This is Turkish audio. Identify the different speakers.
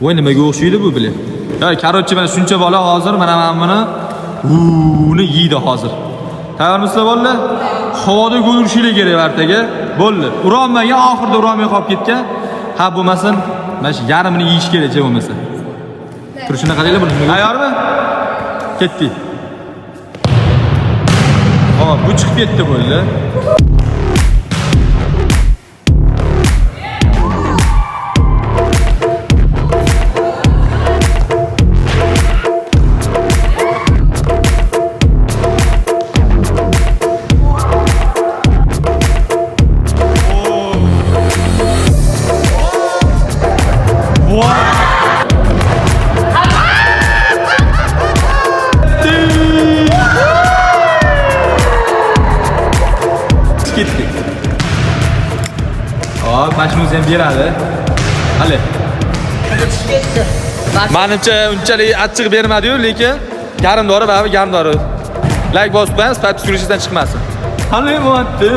Speaker 1: Voy nimaga o'xshaydi bu bile? Ya korotchi mana shuncha bola hozir mana buni uni yeydi hozir. Tayyormisizlar bolalar? Havoda go'lurishinglar kerak ertaga. Bo'ldi. Urolmagan oxirida urolmay qolib ketgan. Ha bo'lmasin, mana shu yarmini yeyish kerak bo'lmasa. Turishini qaranglar buni. Tayyormi? Ketdik. Hop, bu chiqib ketdi bo'ldi. Ketdik. Hop, mashinamiz ham beradi. Hali. Menimcha unchalik achchiq bermadi-yu, lekin garmdori va garmdori. Like bosib qo'yamiz, past surishdan chiqmasin. Qanday bo'lyapti?